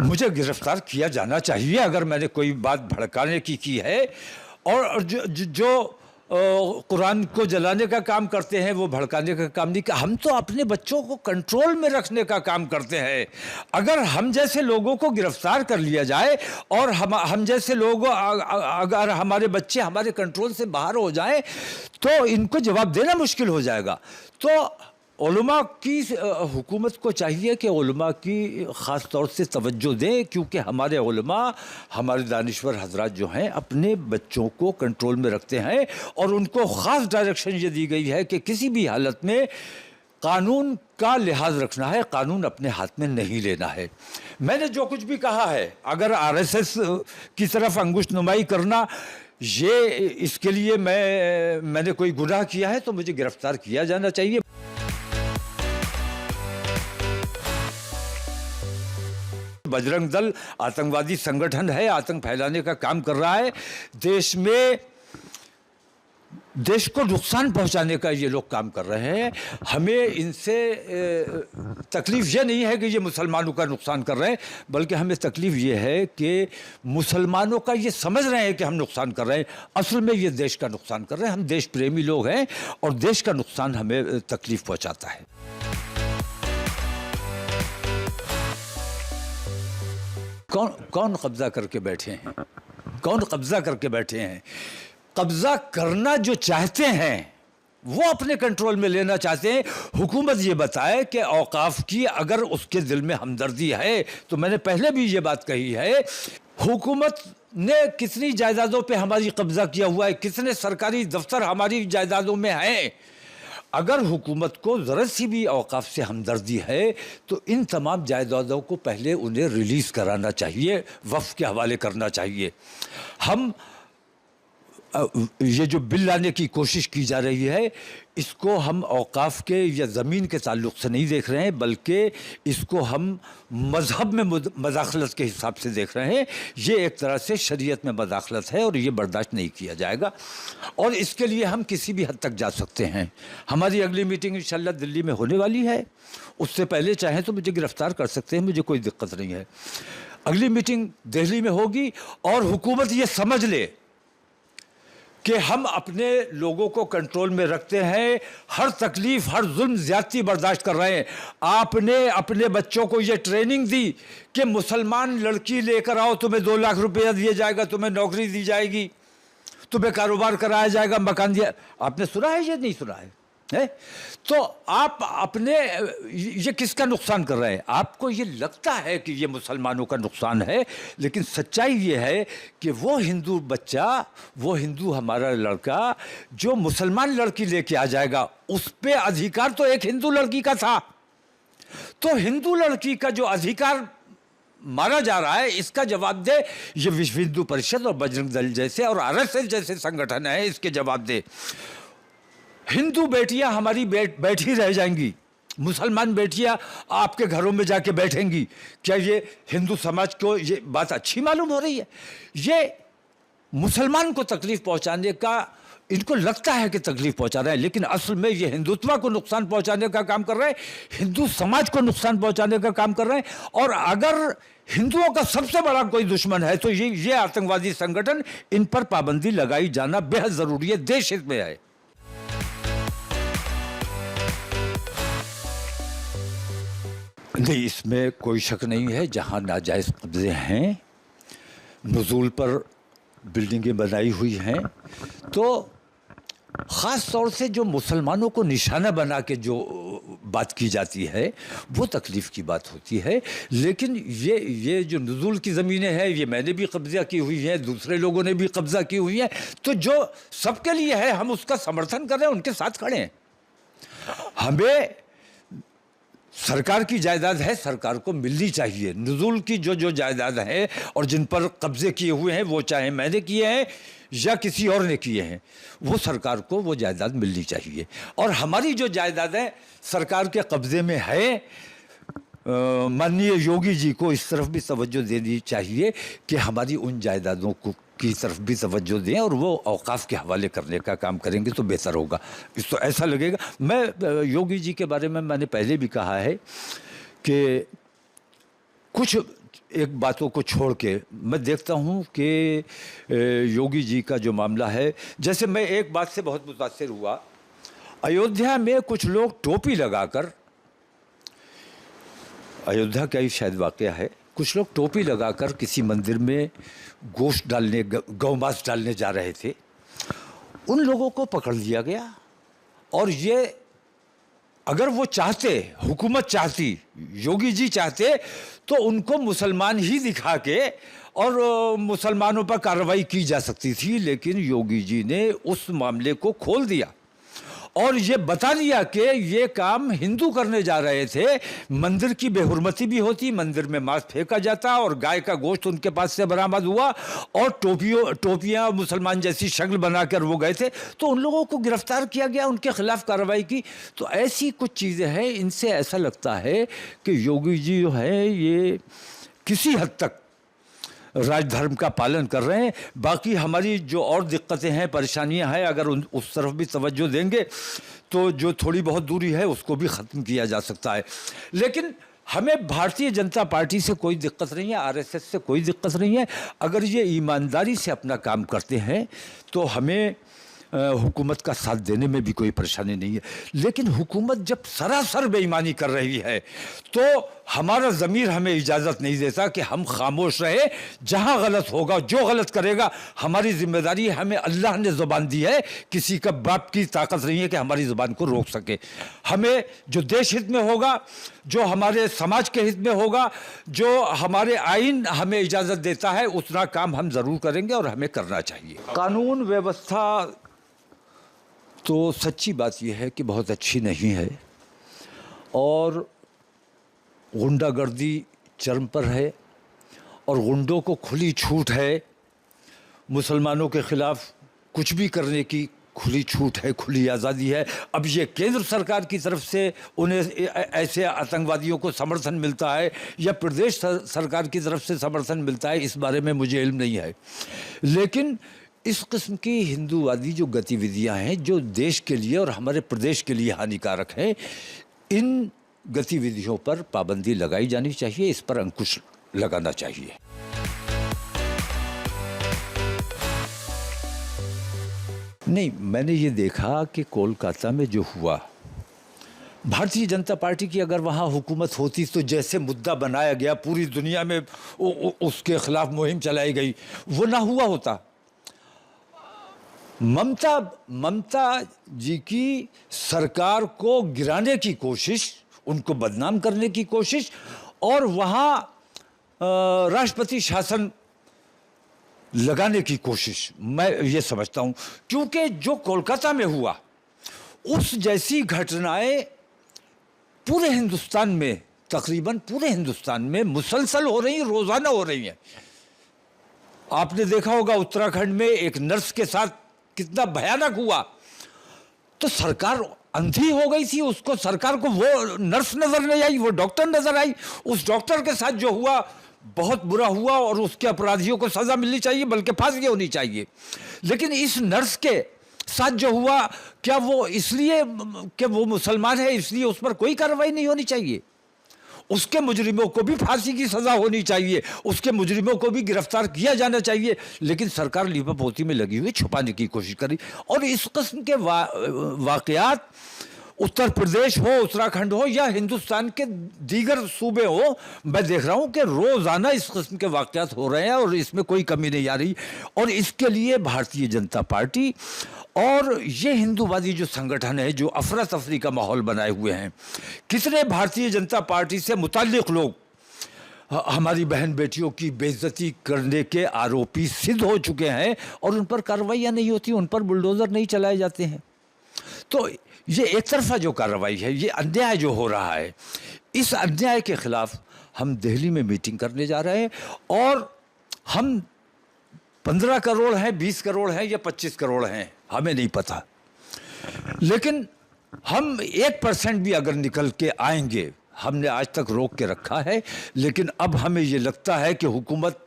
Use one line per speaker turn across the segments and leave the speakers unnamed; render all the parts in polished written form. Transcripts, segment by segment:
मुझे गिरफ्तार किया जाना चाहिए अगर मैंने कोई बात भड़काने की है। और जो कुरान को जलाने का काम करते हैं वो भड़काने का काम नहीं। हम तो अपने बच्चों को कंट्रोल में रखने का काम करते हैं। अगर हम जैसे लोगों को गिरफ्तार कर लिया जाए और हम जैसे लोग अगर हमारे बच्चे हमारे कंट्रोल से बाहर हो जाएं तो इनको जवाब देना मुश्किल हो जाएगा। तो उलमा की हुकूमत को चाहिए कि उलमा की ख़ास तौर से तवज्जो दें, क्योंकि हमारे उलमा हमारे दानिश्वर हजरात जो हैं अपने बच्चों को कंट्रोल में रखते हैं और उनको ख़ास डायरेक्शन ये दी गई है कि किसी भी हालत में कानून का लिहाज रखना है, कानून अपने हाथ में नहीं लेना है। मैंने जो कुछ भी कहा है, अगर आरएसएस की तरफ अंगुष्ठ नुमाई करना ये इसके लिए मैंने कोई गुनाह किया है तो मुझे गिरफ्तार किया जाना चाहिए। बजरंग दल आतंकवादी संगठन है, आतंक फैलाने का काम कर रहा है। देश को नुकसान पहुंचाने का ये लोग काम कर रहे हैं। हमें इनसे तकलीफ ये नहीं है कि ये मुसलमानों का नुकसान कर रहे हैं, बल्कि हमें तकलीफ ये है कि मुसलमानों का ये समझ रहे हैं कि हम नुकसान कर रहे हैं, असल में ये देश का नुकसान कर रहे हैं। हम देश प्रेमी लोग हैं और देश का नुकसान हमें तकलीफ पहुंचाता है। कौन कब्जा करके बैठे हैं? कौन कब्जा करके बैठे हैं? कब्जा करना जो चाहते हैं वो अपने कंट्रोल में लेना चाहते हैं। हुकूमत ये बताए कि औकाफ की अगर उसके दिल में हमदर्दी है, तो मैंने पहले भी ये बात कही है, हुकूमत ने कितनी जायदादों पे हमारी कब्जा किया हुआ है, कितने सरकारी दफ्तर हमारी जायदादों में हैं। अगर हुकूमत को ज़रा सी भी औकाफ से हमदर्दी है तो इन तमाम जायदादों को पहले उन्हें रिलीज़ कराना चाहिए, वफ़ के हवाले करना चाहिए। हम ये जो बिल लाने की कोशिश की जा रही है, इसको हम औकाफ के या ज़मीन के ताल्लुक़ से नहीं देख रहे हैं, बल्कि इसको हम मज़हब में मदाखलत के हिसाब से देख रहे हैं। ये एक तरह से शरीयत में मदाखलत है और ये बर्दाश्त नहीं किया जाएगा। और इसके लिए हम किसी भी हद तक जा सकते हैं। हमारी अगली मीटिंग इंशाल्लाह दिल्ली में होने वाली है। उससे पहले चाहें तो मुझे गिरफ़्तार कर सकते हैं, मुझे कोई दिक्कत नहीं है। अगली मीटिंग दिल्ली में होगी और हुकूमत ये समझ ले कि हम अपने लोगों को कंट्रोल में रखते हैं, हर तकलीफ हर जुल्म ज़्यादती बर्दाश्त कर रहे हैं। आपने अपने बच्चों को ये ट्रेनिंग दी कि मुसलमान लड़की लेकर आओ, तुम्हें 2 लाख रुपया दिया जाएगा, तुम्हें नौकरी दी जाएगी, तुम्हें कारोबार कराया जाएगा, मकान दिया। आपने सुना है? ये नहीं सुना है? तो आप अपने ये किसका नुकसान कर रहे हैं? आपको ये लगता है कि ये मुसलमानों का नुकसान है, लेकिन सच्चाई ये है कि वो हिंदू बच्चा, वो हिंदू हमारा लड़का जो मुसलमान लड़की लेके आ जाएगा, उस पे अधिकार तो एक हिंदू लड़की का था। तो हिंदू लड़की का जो अधिकार मारा जा रहा है, इसका जवाब दे ये विश्व हिंदू परिषद और बजरंग दल जैसे और आरएसएस जैसे संगठन है, इसके जवाब दे। हिंदू बेटियां हमारी बैठी रह जाएंगी, मुसलमान बेटियां आपके घरों में जाके बैठेंगी। क्या ये हिंदू समाज को ये बात अच्छी मालूम हो रही है? ये मुसलमान को तकलीफ पहुंचाने का इनको लगता है कि तकलीफ पहुंचा रहे हैं, लेकिन असल में ये हिंदुत्व को नुकसान पहुंचाने का काम कर रहे हैं, हिंदू समाज को नुकसान पहुंचाने का काम कर रहे हैं। और अगर हिंदुओं का सबसे बड़ा कोई दुश्मन है तो ये आतंकवादी संगठन, इन पर पाबंदी लगाई जाना बेहद जरूरी है, देश हित में है। नहीं, इसमें कोई शक नहीं है। जहाँ नाजायज़ कब्ज़े हैं, नुज़ूल पर बिल्डिंगें बनाई हुई हैं, तो ख़ास तौर से जो मुसलमानों को निशाना बना के जो बात की जाती है वो तकलीफ़ की बात होती है। लेकिन ये जो नुज़ूल की ज़मीनें हैं, ये मैंने भी कब्ज़ा की हुई है, दूसरे लोगों ने भी कब्ज़ा की हुई है, तो जो सबके लिए है हम उसका समर्थन कर रहे हैं, उनके साथ खड़े हैं। हमें सरकार की जायदाद है, सरकार को मिलनी चाहिए। नुज़ूल की जो जायदाद है और जिन पर कब्ज़े किए हुए हैं, वो चाहे मैंने किए हैं या किसी और ने किए हैं, वो सरकार को वो जायदाद मिलनी चाहिए। और हमारी जो जायदाद है सरकार के कब्ज़े में है, माननीय योगी जी को इस तरफ भी तवज्जो देनी चाहिए कि हमारी उन जायदादों को की तरफ भी तवज्जो दें और वो औकाफ के हवाले करने का काम करेंगे तो बेहतर होगा। इस तो ऐसा लगेगा। मैं योगी जी के बारे में मैंने पहले भी कहा है कि कुछ एक बातों को छोड़ के मैं देखता हूँ कि योगी जी का जो मामला है, जैसे मैं एक बात से बहुत मुतासिर हुआ, अयोध्या में कुछ लोग टोपी लगाकर, अयोध्या का ही शायद वाकया है, कुछ लोग टोपी लगाकर किसी मंदिर में गोश्त डालने, गौमांस डालने जा रहे थे। उन लोगों को पकड़ लिया गया और ये अगर वो चाहते, हुकूमत चाहती, योगी जी चाहते तो उनको मुसलमान ही दिखा के और मुसलमानों पर कार्रवाई की जा सकती थी, लेकिन योगी जी ने उस मामले को खोल दिया और ये बता दिया कि ये काम हिंदू करने जा रहे थे। मंदिर की बेहुरमती भी होती, मंदिर में मांस फेंका जाता और गाय का गोश्त उनके पास से बरामद हुआ और टोपियां मुसलमान जैसी शक्ल बनाकर वो गए थे, तो उन लोगों को गिरफ्तार किया गया, उनके खिलाफ कार्रवाई की। तो ऐसी कुछ चीज़ें हैं, इनसे ऐसा लगता है कि योगी जी जो है ये किसी हद तक राजधर्म का पालन कर रहे हैं। बाकी हमारी जो और दिक्कतें हैं, परेशानियां हैं, अगर उस तरफ भी तवज्जो देंगे तो जो थोड़ी बहुत दूरी है उसको भी ख़त्म किया जा सकता है। लेकिन हमें भारतीय जनता पार्टी से कोई दिक्कत नहीं है, आरएसएस से कोई दिक्कत नहीं है। अगर ये ईमानदारी से अपना काम करते हैं तो हमें हुकूमत का साथ देने में भी कोई परेशानी नहीं है। लेकिन हुकूमत जब सरासर बेईमानी कर रही है तो हमारा ज़मीर हमें इजाज़त नहीं देता कि हम खामोश रहे। जहाँ गलत होगा, जो गलत करेगा, हमारी जिम्मेदारी है। हमें अल्लाह ने ज़ुबान दी है, किसी का बाप की ताकत नहीं है कि हमारी ज़ुबान को रोक सके। हमें जो देश हित में होगा, जो हमारे समाज के हित में होगा, जो हमारे आइन हमें इजाज़त देता है, उतना काम हम ज़रूर करेंगे और हमें करना चाहिए। कानून व्यवस्था तो सच्ची बात यह है कि बहुत अच्छी नहीं है और गुंडागर्दी चरम पर है और गुंडों को खुली छूट है। मुसलमानों के ख़िलाफ़ कुछ भी करने की खुली छूट है, खुली आज़ादी है। अब ये केंद्र सरकार की तरफ से उन्हें ऐसे आतंकवादियों को समर्थन मिलता है या प्रदेश सरकार की तरफ से समर्थन मिलता है, इस बारे में मुझे इल्म नहीं है। लेकिन इस किस्म की हिंदूवादी जो गतिविधियां हैं, जो देश के लिए और हमारे प्रदेश के लिए हानिकारक हैं, इन गतिविधियों पर पाबंदी लगाई जानी चाहिए, इस पर अंकुश लगाना चाहिए। नहीं, मैंने ये देखा कि कोलकाता में जो हुआ, भारतीय जनता पार्टी की अगर वहाँ हुकूमत होती तो जैसे मुद्दा बनाया गया, पूरी दुनिया में उसके खिलाफ मुहिम चलाई गई, वो ना हुआ होता। ममता जी की सरकार को गिराने की कोशिश, उनको बदनाम करने की कोशिश और वहाँ राष्ट्रपति शासन लगाने की कोशिश, मैं ये समझता हूँ। क्योंकि जो कोलकाता में हुआ, उस जैसी घटनाएं पूरे हिंदुस्तान में, तकरीबन पूरे हिंदुस्तान में मुसलसल हो रही हैं, रोज़ाना हो रही हैं। आपने देखा होगा उत्तराखंड में एक नर्स के साथ कितना भयानक हुआ, तो सरकार अंधी हो गई थी, उसको, सरकार को वो नर्स नजर नहीं आई, वो डॉक्टर नजर आई। उस डॉक्टर के साथ जो हुआ बहुत बुरा हुआ और उसके अपराधियों को सजा मिलनी चाहिए, बल्कि फांसी होनी चाहिए। लेकिन इस नर्स के साथ जो हुआ, क्या वो इसलिए कि वो मुसलमान है इसलिए उस पर कोई कार्रवाई नहीं होनी चाहिए? उसके मुजरिमों को भी फांसी की सज़ा होनी चाहिए, उसके मुजरिमों को भी गिरफ्तार किया जाना चाहिए। लेकिन सरकार लिपापोती में लगी हुई, छुपाने की कोशिश करी। और इस किस्म के वाक़यात उत्तर प्रदेश हो, उत्तराखंड हो या हिंदुस्तान के दीगर सूबे हो, मैं देख रहा हूँ कि रोज़ाना इस किस्म के वाक़यात हो रहे हैं और इसमें कोई कमी नहीं आ रही। और इसके लिए भारतीय जनता पार्टी और ये हिंदूवादी जो संगठन है, जो अफरा तफरी का माहौल बनाए हुए हैं, कितने भारतीय जनता पार्टी से मुताल्लिक़ लोग हमारी बहन बेटियों की बेइज्जती करने के आरोपी सिद्ध हो चुके हैं और उन पर कार्रवाइयाँ नहीं होती, उन पर बुलडोज़र नहीं चलाए जाते हैं। तो ये एक तरफा जो कार्रवाई है, ये अन्याय जो हो रहा है, इस अन्याय के ख़िलाफ़ हम दिल्ली में मीटिंग करने जा रहे हैं। और हम 15 करोड़ हैं, 20 करोड़ हैं या 25 करोड़ हैं, हमें नहीं पता। लेकिन हम 1% भी अगर निकल के आएंगे, हमने आज तक रोक के रखा है, लेकिन अब हमें ये लगता है कि हुकूमत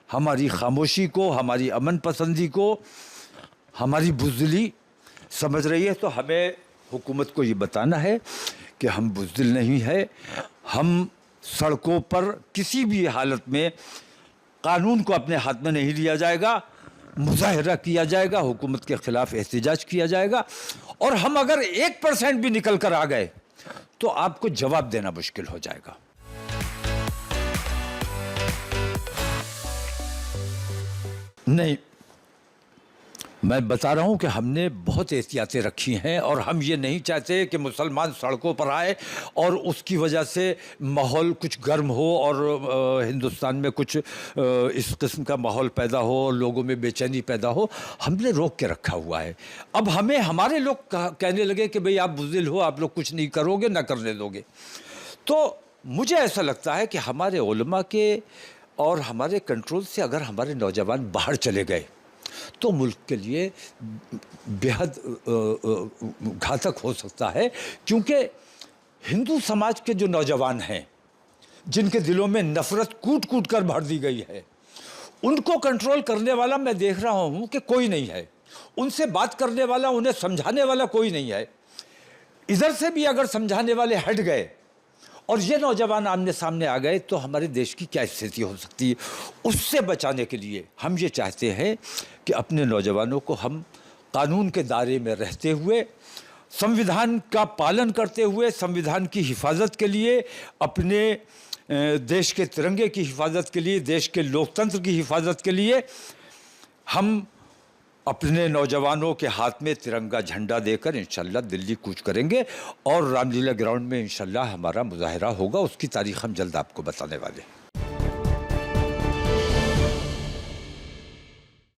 हमारी खामोशी को, हमारी अमन पसंदी को, हमारी बुज़दिली समझ रही है। तो हमें हुकूमत को ये बताना है कि हम बुज़दिल नहीं है, हम सड़कों पर किसी भी हालत में कानून को अपने हाथ में नहीं लिया जाएगा, मुजाहरा किया जाएगा, हुकूमत के खिलाफ एहतजाज किया जाएगा। और हम अगर 1% भी निकल कर आ गए तो आपको जवाब देना मुश्किल हो जाएगा। नहीं, मैं बता रहा हूं कि हमने बहुत एहतियातें रखी हैं और हम ये नहीं चाहते कि मुसलमान सड़कों पर आए और उसकी वजह से माहौल कुछ गर्म हो और हिंदुस्तान में कुछ इस किस्म का माहौल पैदा हो और लोगों में बेचैनी पैदा हो। हमने रोक के रखा हुआ है। अब हमें हमारे लोग कहने लगे कि भाई आप बुज़दिल हो, आप लोग कुछ नहीं करोगे, ना करने दोगे। तो मुझे ऐसा लगता है कि हमारे उलमा के और हमारे कंट्रोल से अगर हमारे नौजवान बाहर चले गए तो मुल्क के लिए बेहद घातक हो सकता है, क्योंकि हिंदू समाज के जो नौजवान हैं जिनके दिलों में नफ़रत कूट कूट कर भर दी गई है, उनको कंट्रोल करने वाला मैं देख रहा हूं कि कोई नहीं है। उनसे बात करने वाला, उन्हें समझाने वाला कोई नहीं है। इधर से भी अगर समझाने वाले हट गए और ये नौजवान आमने सामने आ गए तो हमारे देश की क्या स्थिति हो सकती है। उससे बचाने के लिए हम ये चाहते हैं कि अपने नौजवानों को हम कानून के दायरे में रहते हुए, संविधान का पालन करते हुए, संविधान की हिफाजत के लिए, अपने देश के तिरंगे की हिफाजत के लिए, देश के लोकतंत्र की हिफाजत के लिए हम अपने नौजवानों के हाथ में तिरंगा झंडा देकर इंशाल्लाह दिल्ली कूच करेंगे और रामलीला ग्राउंड में इंशाल्लाह हमारा मुजाहरा होगा। उसकी तारीख हम जल्द आपको बताने वाले हैं।